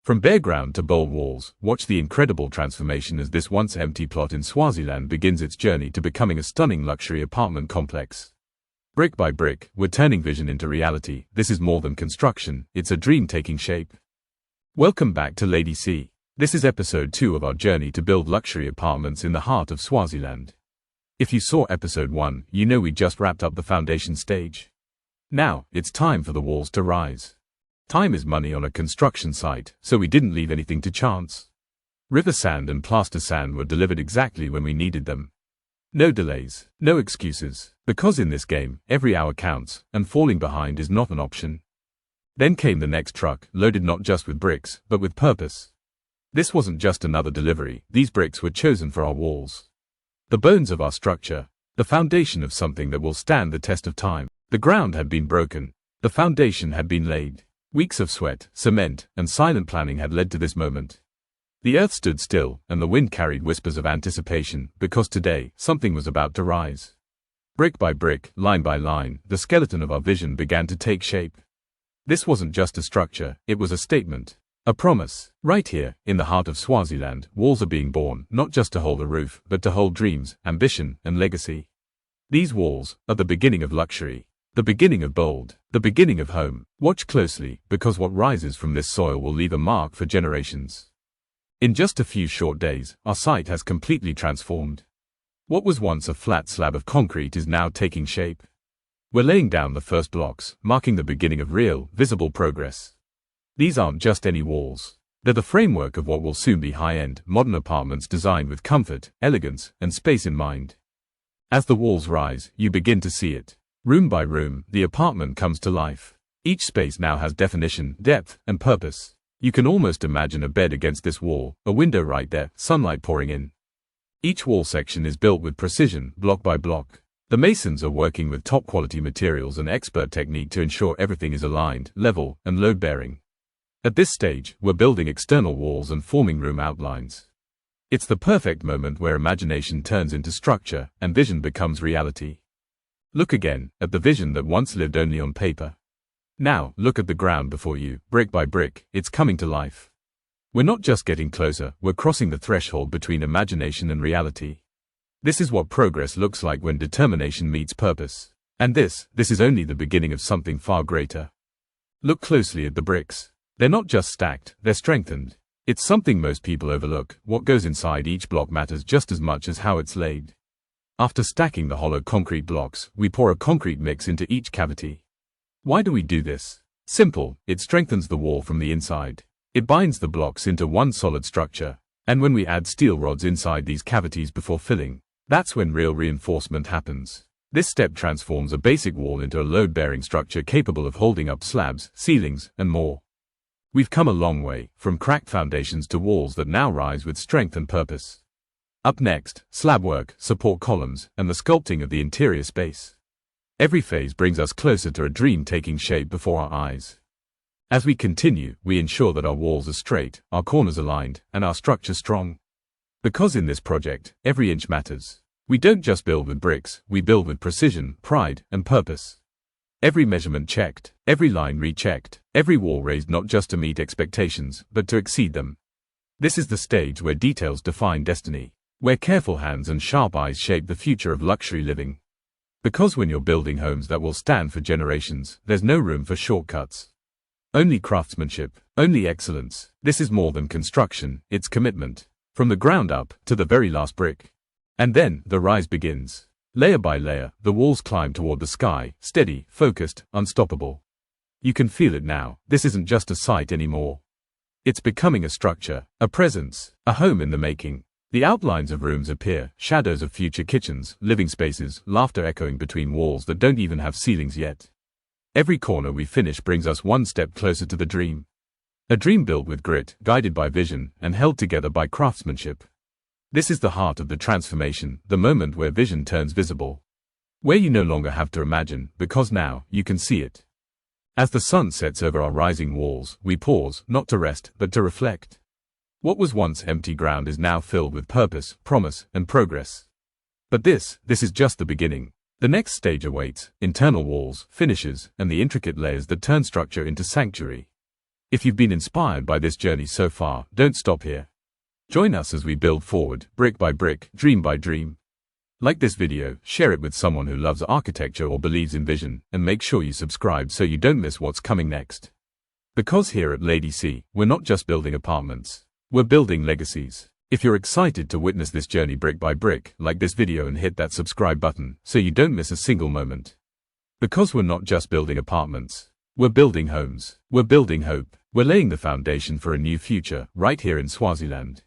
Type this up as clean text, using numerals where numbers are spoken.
From bare ground to bold walls, watch the incredible transformation as this once empty plot in Swaziland begins its journey to becoming a stunning luxury apartment complex. Brick by brick, we're turning vision into reality. This is more than construction, it's a dream taking shape. Welcome back to Lady C. This is episode 2 of our journey to build luxury apartments in the heart of Swaziland. If you saw episode 1, you know we just wrapped up the foundation stage. Now, it's time for the walls to rise. Time is money on a construction site, so we didn't leave anything to chance. River sand and plaster sand were delivered exactly when we needed them. No delays, no excuses, because in this game, every hour counts, and falling behind is not an option. Then came the next truck, loaded not just with bricks, but with purpose. This wasn't just another delivery, these bricks were chosen for our walls. The bones of our structure, the foundation of something that will stand the test of time. The ground had been broken, the foundation had been laid. Weeks of sweat, cement, and silent planning had led to this moment. The earth stood still, and the wind carried whispers of anticipation, because today, something was about to rise. Brick by brick, line by line, the skeleton of our vision began to take shape. This wasn't just a structure, it was a statement. A promise. Right here, in the heart of Swaziland, walls are being born, not just to hold a roof, but to hold dreams, ambition, and legacy. These walls are the beginning of luxury. The beginning of bold, the beginning of home. Watch closely, because what rises from this soil will leave a mark for generations. In just a few short days, our site has completely transformed. What was once a flat slab of concrete is now taking shape. We're laying down the first blocks, marking the beginning of real, visible progress. These aren't just any walls. They're the framework of what will soon be high-end, modern apartments designed with comfort, elegance, and space in mind. As the walls rise, you begin to see it. Room by room, the apartment comes to life. Each space now has definition, depth, and purpose. You can almost imagine a bed against this wall, a window right there, sunlight pouring in. Each wall section is built with precision, block by block. The masons are working with top-quality materials and expert technique to ensure everything is aligned, level, and load-bearing. At this stage, we're building external walls and forming room outlines. It's the perfect moment where imagination turns into structure, and vision becomes reality. Look again, at the vision that once lived only on paper. Now, look at the ground before you, brick by brick, it's coming to life. We're not just getting closer, we're crossing the threshold between imagination and reality. This is what progress looks like when determination meets purpose. And this is only the beginning of something far greater. Look closely at the bricks. They're not just stacked, they're strengthened. It's something most people overlook. What goes inside each block matters just as much as how it's laid. After stacking the hollow concrete blocks, we pour a concrete mix into each cavity. Why do we do this? Simple, it strengthens the wall from the inside. It binds the blocks into one solid structure. And when we add steel rods inside these cavities before filling, that's when real reinforcement happens. This step transforms a basic wall into a load-bearing structure capable of holding up slabs, ceilings, and more. We've come a long way, from cracked foundations to walls that now rise with strength and purpose. Up next, slab work, support columns, and the sculpting of the interior space. Every phase brings us closer to a dream taking shape before our eyes. As we continue, we ensure that our walls are straight, our corners aligned, and our structure strong. Because in this project, every inch matters. We don't just build with bricks, we build with precision, pride, and purpose. Every measurement checked, every line rechecked, every wall raised not just to meet expectations, but to exceed them. This is the stage where details define destiny. Where careful hands and sharp eyes shape the future of luxury living. Because when you're building homes that will stand for generations, there's no room for shortcuts. Only craftsmanship, only excellence. This is more than construction, it's commitment. From the ground up, to the very last brick. And then, the rise begins. Layer by layer, the walls climb toward the sky, steady, focused, unstoppable. You can feel it now, this isn't just a site anymore. It's becoming a structure, a presence, a home in the making. The outlines of rooms appear, shadows of future kitchens, living spaces, laughter echoing between walls that don't even have ceilings yet. Every corner we finish brings us one step closer to the dream. A dream built with grit, guided by vision, and held together by craftsmanship. This is the heart of the transformation, the moment where vision turns visible. Where you no longer have to imagine, because now, you can see it. As the sun sets over our rising walls, we pause, not to rest, but to reflect. What was once empty ground is now filled with purpose, promise, and progress. But this is just the beginning. The next stage awaits, internal walls, finishes, and the intricate layers that turn structure into sanctuary. If you've been inspired by this journey so far, don't stop here. Join us as we build forward, brick by brick, dream by dream. Like this video, share it with someone who loves architecture or believes in vision, and make sure you subscribe so you don't miss what's coming next. Because here at Lady C, we're not just building apartments, we're building legacies. If you're excited to witness this journey brick by brick, like this video and hit that subscribe button so you don't miss a single moment. Because we're not just building apartments, we're building homes, we're building hope, we're laying the foundation for a new future, right here in Swaziland.